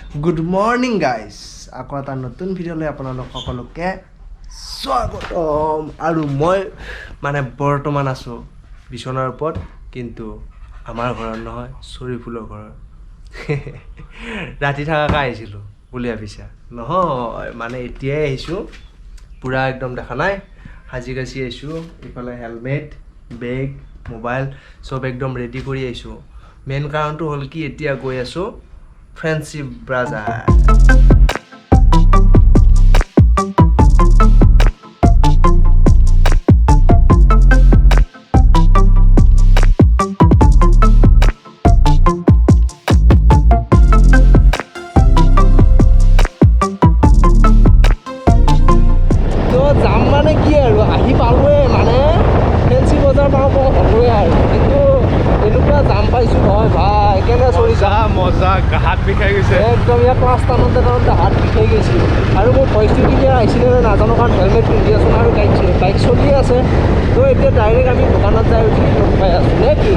Good morning guys. Aku এটা নতুন video লৈ আপোনালোক সকলোকে স্বাগতম আৰু মই মানে বৰ্তমান আছো বিছনাৰ ওপৰত কিন্তু আমাৰ ঘৰত নহয় চৰিফুলৰ ঘৰত ৰাতি থাকা আহিছিলো বুলি ভাবিছা নহয় মানে এতিয়াই আহিছো পুৰা একদম দেখা নাই হাজি গাছি আহিছো ইফালে হেলমেট বেগ মোবাইল সব একদম ৰেডি কৰি আহিছো মেইন কাৰণটো হল কি এতিয়া গৈ আছো ফ্ৰেন্সি ব্ৰাজাৰ হাত বিষাই গৈছে একদম ইয়াত ৰাস্তাতে হাত বিষাই গৈছে আৰু মোৰ ভইচটো ক্লিয়াৰ আহিছিলে নাজানো কাৰণ হেলমেট পিন্ধি আছো আৰু বাইক চলি আছে তো এতিয়া ডাইৰেক্ট আমি দোকানত যাই উঠি পাই আছো নে কি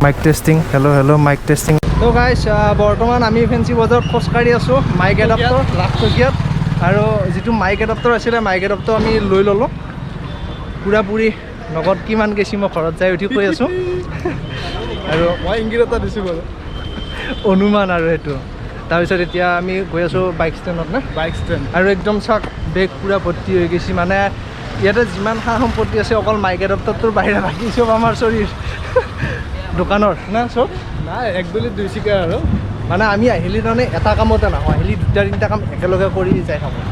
mike testing hello' mike testing তো গাইছ বৰ্তমান আমি ফেন্সি বজাৰত খোজকাঢ়ি আছো মাইক এডাপ্টৰ লাখটকীয়াত আৰু যিটো মাইক এডাপ্টৰ আছিলে মাইক এডাপ্টৰ আমি লৈ ল'লোঁ পুৰাপুৰি নগদ কিমান গেছি মই ঘৰত যাই উঠি কৈ আছোঁ আৰু মই ইংগিত এটা দিছোঁ বাৰু অনুমান আৰু সেইটো তাৰপিছত এতিয়া আমি গৈ আছোঁ বাইক ষ্টেণ্ডত নে বাইক ষ্টেণ্ড আৰু একদম চাওক বেগ পুৰা ভৰ্তি হৈ গৈছে মানে ইয়াতে যিমান সা সম্পত্তি আছে অকল মাইক এডাপ্টৰটোৰ বাহিৰে বাকী চব আমাৰ শৰীৰ দোকানৰ না চব নাই এক দুলি দুই চিকা আৰু মানে আমি আহিলে তাৰমানে এটা কামতে নাহোঁ আহিলে দুটা তিনিটা কাম একেলগে কৰি যাই থাকোঁ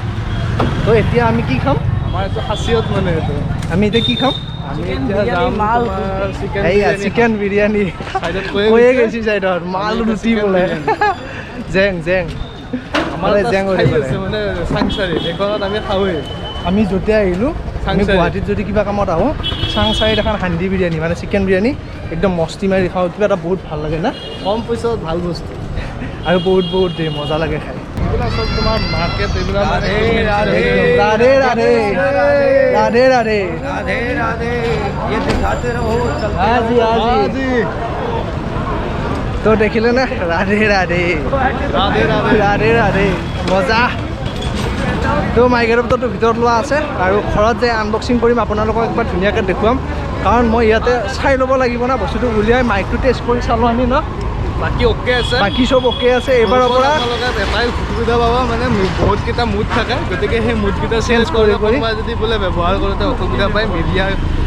তো এতিয়া আমি কি খাম আমাৰ এইটো খাচিয়ত মানে এইটো আমি এতিয়া কি খাম আমি এতিয়া যাম চিকেন বিৰিয়ানী কৈয়ে গৈছি চাইডত মাল ৰুটি বোলে জেং আমাৰ জেং মানে চাংচাৰি এইখনত আমি খাওঁৱেই আমি যেতিয়া আহিলোঁ আমি গুৱাহাটীত যদি কিবা কামত আহোঁ চাংচাৰিত এখন হাণ্ডি বিৰিয়ানী মানে চিকেন বিৰিয়ানী একদম মস্তি মাৰি খাওঁ কিবা এটা বহুত ভাল লাগে না কম পইচাত ভাল বস্তু আৰু বহুত দেই মজা লাগে খাই এইবিলাক চব তোমাৰ মাৰ্কেট এইবিলাক ৰাধে ৰাধে ये दिखाते रहो जी तो দেখিলে না ৰাধে মজা তো মাইক এডাপ্টৰটো ভিতৰত লোৱা আছে আৰু ঘৰত যে আনবক্সিং কৰিম আপোনালোকক একবাৰ ধুনীয়াকৈ দেখুৱাম কাৰণ মই ইয়াতে চাই ল'ব লাগিব না বস্তুটো উলিয়াই মাইকটো টেষ্ট কৰি চালোঁ আমি ন বাকী অ'কে আছে বাকী চব অ'কে আছে এইবাৰৰ পৰা এটাই সুবিধা পাবা মানে বহুতকেইটা মুড থাকে গতিকে সেই মুডকেইটা চেঞ্জ কৰি যদি বোলে ব্যৱহাৰ কৰোঁতে অসুবিধা পায় মিডিয়া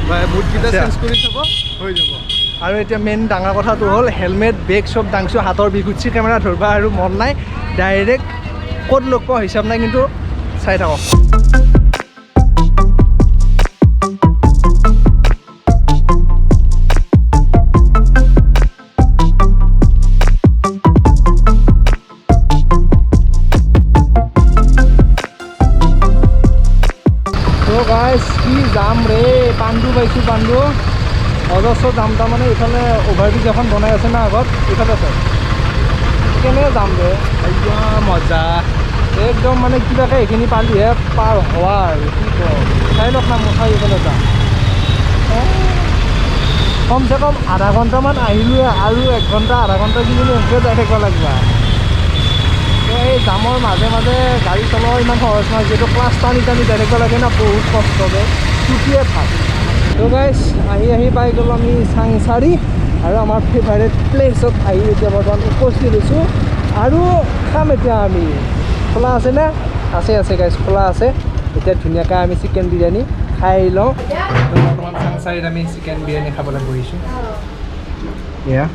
বা মুডকেইটা চেঞ্জ কৰি চাব হৈ যাব আৰু এতিয়া মেইন ডাঙৰ কথাটো হ'ল হেলমেট বেগ চব দাংছোঁ হাতৰ বিষ উঠি কেমেৰা ধৰিবা আৰু মন নাই ডাইৰেক্ট ক'ত লগ পোৱা হিচাপ নাই কিন্তু চাই থাকক কি যাম ৰে পাণ্ডু পাইছোঁ পাণ্ডু অজস্ৰ যাম তাৰমানে এইফালে অভাৰব্ৰিজ এখন বনাই আছে না আগত এইফালে আছে কেনে যাম ৰে মজা একদম মানে কিবাকে এইখিনি পালিহে পাৰ হোৱা আৰু কি কওঁ চাই লওক না মুঠাই এইফালে যাম কমচে কম আধা ঘণ্টামান আহিলোৱে আৰু 1 ঘণ্টা আধা ঘণ্টা কিনি এনেকৈ যাই থাকিব লাগিবা এই জামৰ মাজে মাজে গাড়ী চলোৱা ইমান সহজ নহয় যিহেতু ক্লাছ টানি যাই থাকিব লাগে না বহুত কষ্টকৈ ছুটিয়ে থাক তো গাইছ আহি পাই গ'লোঁ আমি চাংচাৰি আৰু আমাৰ ফেভাৰেট প্লেচত আহি এতিয়া বৰ্তমান উপস্থিত হৈছোঁ আৰু খাম এতিয়া আমি খোলা আছেনে আছে গাইছ খোলা আছে এতিয়া ধুনীয়াকৈ আমি চিকেন বিৰিয়ানী খাই লওঁ বৰ্তমান চাংচাৰিত আমি চিকেন বিৰিয়ানী খাবলৈ বহিছোঁ এয়া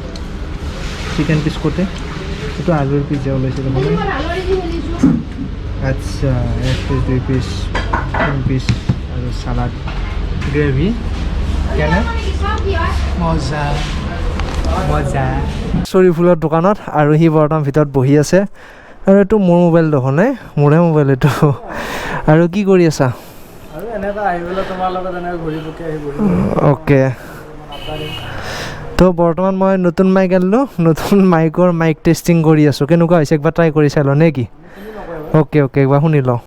চিকেন পিচ কোটে এইটো আলুৰ পিচ যে ওলাইছিলে মানে আচ্ছা 1 পিচ 2 পিচ 3 পিচ আৰু চালাড গ্ৰেভি কেনে মজা চৰিফুলৰ দোকানত আৰু সি বৰ্তমান ভিতৰত বহি আছে আৰু এইটো মোৰ মোবাইল দেখোন নাই মোৰে মোবাইল এইটো আৰু কি কৰি আছা আৰু এনেকৈ আহিবলৈ তোমাৰ লগত এনেকৈ ঘূৰি পকি আহিব অ'কে তো বৰ্তমান মই নতুন মাইক আনিলোঁ নতুন মাইকৰ মাইক টেষ্টিং কৰি আছোঁ কেনেকুৱা হৈছে একবাৰ ট্ৰাই কৰি চাই ল নে কি অ'কে একবাৰ শুনি লওঁ